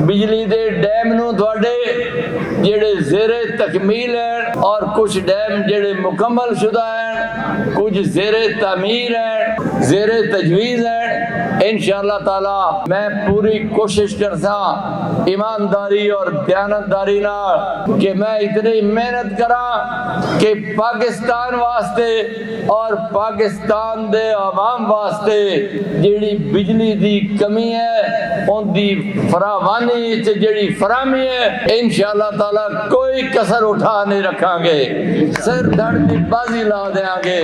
بجلی دے ڈیم نو تواڈے جڑے زیر تکمیل ہیں اور کچھ ڈیم جڑے مکمل شدہ ہیں، کچھ زیر تعمیر ہیں، زیر تجویز ہیں۔ انشاءاللہ تعالی میں پوری کوشش کرتا ایمانداری اور دیانتداری نال کہ میں اتنی محنت کراں کہ پاکستان واسطے اور پاکستان دے عوام واسطے جیڑی بجلی دی کمی ہے ان دی فراوانی جیڑی فراہمی ہے انشاءاللہ تعالی کوئی کسر اٹھا نہیں رکھاں گے، سر دھڑ کی بازی لا دیاں گے،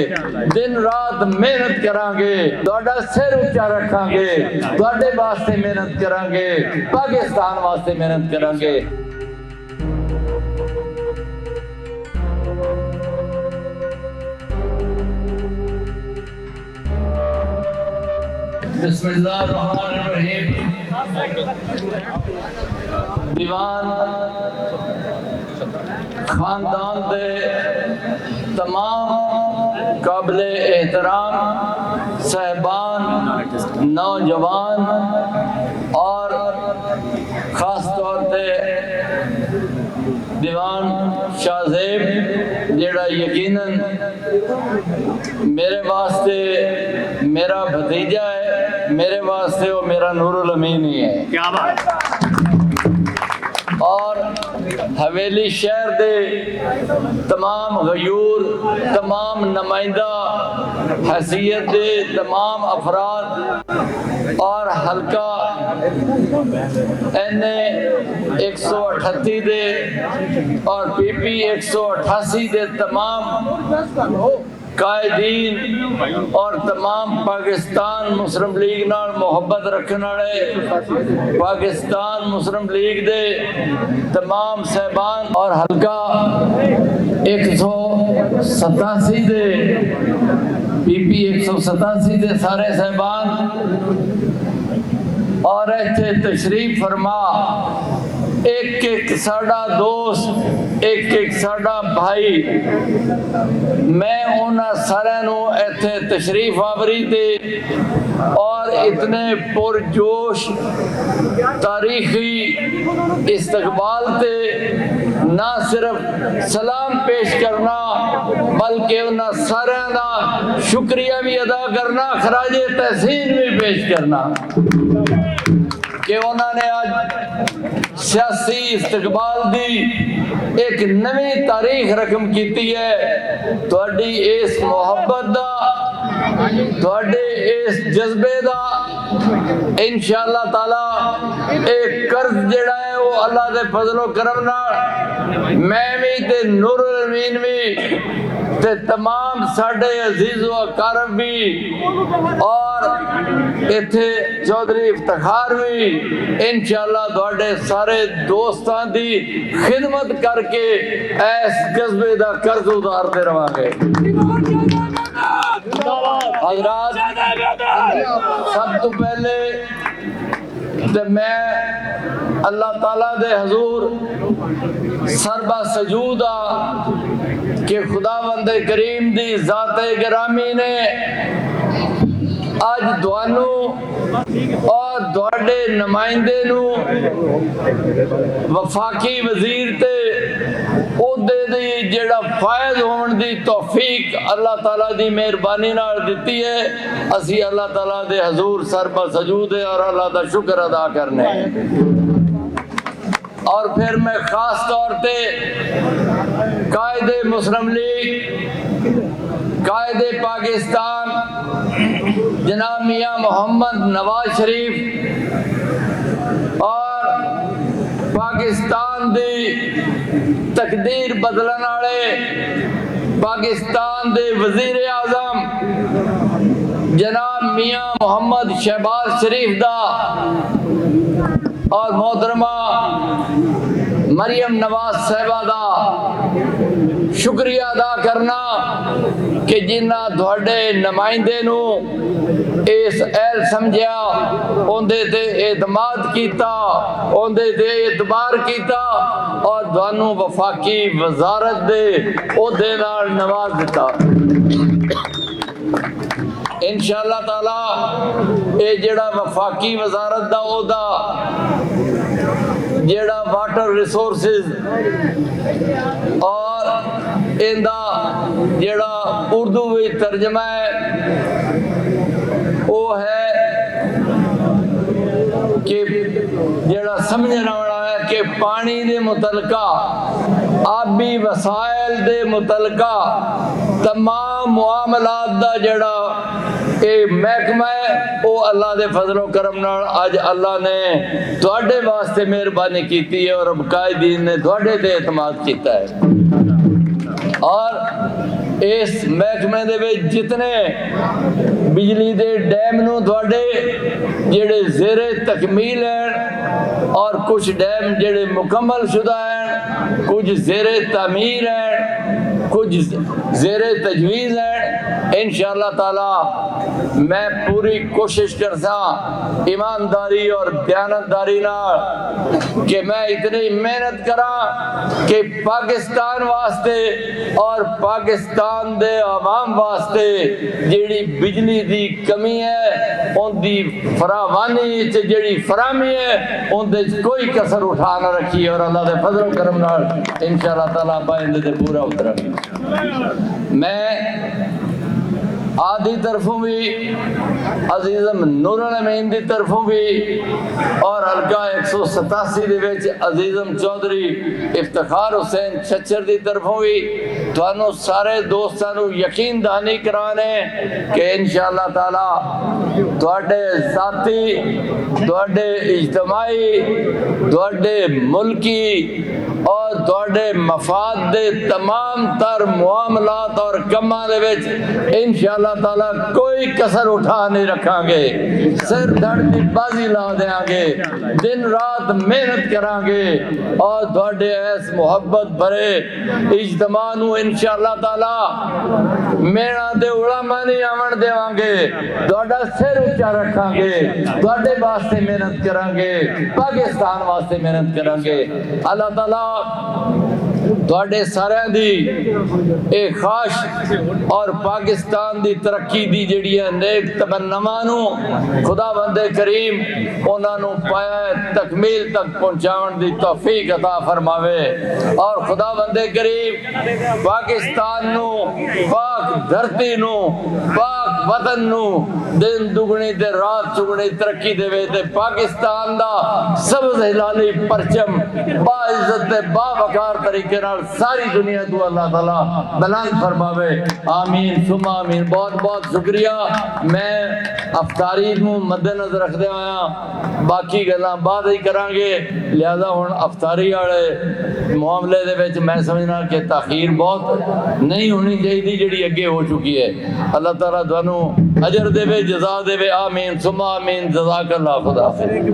دن رات محنت کران گے، تہاڈا سر اونچا رکھاں گے، تہاڈے واسطے محنت کران گے، پاکستان واسطے محنت کران گے۔ بسم اللہ الرحمن الرحیم۔ دیوان خاندان دے تمام قابل احترام صاحبان، نوجوان اور خاص طور پہ دیوان شاہ زیب جیڑا یقیناً میرے واسطے میرا بھتیجا ہے، میرے واسطے وہ میرا نور الامین ہی ہے۔ کیا بات! اور حویلی شہر دے تمام غیور، تمام نمائندہ حیثیت دے تمام افراد اور حلقہ این اے 138 دے اور پی پی 188 دے تمام قائدین اور تمام پاکستان مسلم لیگ نال محبت رکھنے والے پاکستان مسلم لیگ دے تمام صاحبان اور حلقہ 187 دے پی پی 187 دے سارے صاحبان اور ایتھے تشریف فرما ایک ایک ساڈا دوست، ایک ایک ساڈا بھائی، میں انہاں سارے نو ایتھے تشریف آوری تے اور اتنے پرجوش تاریخی استقبال تے نہ صرف سلام پیش کرنا بلکہ انہاں سارے دا شکریہ بھی ادا کرنا، خراج تحسین بھی پیش کرنا کہ انہوں نے آج سیاسی استقبال دی ایک نئی تاریخ رقم کیتی ہے۔ تہاڈی اس محبت دا، تہاڈے اس جذبے دا انشاءاللہ تعالی ایک قرض جڑا ہے وہ اللہ دے فضل و کرم نال میں بھی تے نور الامین بھی تے تمام ساڈے عزیز و اقارب بھی اور ایتھے چودھری افتخار بھی انشاءاللہ تہاڈے سارے دوستاں دی خدمت کر کے ایس جذبے دا قرض اتارتے رہاں گے۔ حضرات، سب تو پہلے تے میں اللہ تعالیٰ دے حضور سربا سجود کہ خداوند کریم دی ذات گرامی نے آج دوانو اور دوڑے نمائندے نو وفاقی وزیر تے عہدے دی جڑا فائز ہون دی توفیق اللہ تعالیٰ دی مہربانی نال دتی ہے، اسی اللہ تعالیٰ دے حضور سربا سجود ہے اور اللہ دا شکر ادا کرنے۔ اور پھر میں خاص طور پہ قائد مسلم لیگ، قائد پاکستان جناب میاں محمد نواز شریف اور پاکستان دی تقدیر بدلن والے پاکستان دے وزیر اعظم جناب میاں محمد شہباز شریف دا اور محترمہ مریم نواز صاحبہ دا شکریہ ادا کرنا کہ جنہ تھوڑے نمائندے نو اس اہل سمجھیا، اندے تے اعتماد کیتا، اندے تے اعتبار کیتا اور دوانو وفاقی وزارت دے عہدے نال نواز دیتا۔ انشاءاللہ تعالی اے جڑا وفاقی وزارت دا عہدہ جیڑا واٹر ریسورسز اور اندہ جیڑا اردو میں ترجمہ ہے وہ ہے کہ جیڑا سمجھنا ہونا ہے کہ پانی دے متعلقہ آبی وسائل دے متعلقہ تمام معاملات دا جڑا اے محکمہ ہے وہ اللہ دے فضل و کرم نال آج اللہ نے تواڈے واسطے مہربانی کیتی ہے اور قائدین نے تواڈے تے اعتماد کیتا ہے اور اس محکمے دے وچ جتنے بجلی دے ڈیم نو تواڈے جڑے زیر تکمیل ہیں اور کچھ ڈیم جڑے مکمل شدہ ہیں کچھ زیر تعمیر ہیں کچھ زیر تجویز ہیں انشاءاللہ تعالی میں پوری کوشش کرتا ایمانداری اور دیانتداری نال کہ میں اتنی محنت کرا کہ پاکستان واسطے اور پاکستان دے عوام واسطے جیڑی بجلی دی کمی ہے ان دی فراوانی جیڑی فراہمی ہے ان دے کوئی کسر اٹھا نہ رکھی اور اللہ دے فضل و کرم نال انشاءاللہ تعالی پائندے تے پورا اترا میں آدھی طرفوں بھی عزیزم نور الامین دی طرفوں بھی اور حلقہ 187 دے وچ عزیزم چودھری افتخار حسین چھچر دی طرفوں بھی تانوں سارے دوستاں نو یقین دہانی کرانے کہ انشاءاللہ تعالی تواڈے ذاتی تواڈے اجتماعی تواڈے ملکی اور تواڈے مفاد دے تمام تر معاملات اور کماں دے وچ انشاءاللہ تعالی کوئی کسر اٹھا نہیں رکھاں گے سر دھڑ کی بازی لا دیاں گے دن رات محنت کران گے اور تواڈے اس محبت بھرے اجتماع نو انشاءاللہ تعالی میرا دے علماء نہیں آون دیواں گے تواڈا سر اونچا رکھاں گے تواڈے واسطے محنت کران گے پاکستان واسطے محنت کران گے اللہ تعالی تواڈے سارے دی ایک خواہش اور پاکستان دی ترقی دی جڑی ہے نیک تمناواں نو خدا بند کریم انہاں نو پایا تکمیل تک پہنچاون دی توفیق عطا فرماوے اور خدا بند کریم پاکستان نو پاک دھرتی نو پاک وطن نو دن دگنی تے رات چگنی ترقی دے وے تے پاکستان دا سبز ہلالی پرچم با عزت تے با وقار طریقے نال ساری دنیا تو اللہ تعالی بلند فرماوے آمین ثم آمین بہت بہت شکریہ میں افطاری نو مد نظر رکھدے ہویا باقی گلاں بعد ہی کران گے لہذا ہن افطاری والے معاملے دے وچ میں سمجھنا کہ تاخیر بہت نہیں ہونی چاہیے جڑی اگے ہو چکی ہے اللہ تعالی تانوں اجر دے جزا دے آمین ثم آمین جزاک اللہ خدا حافظ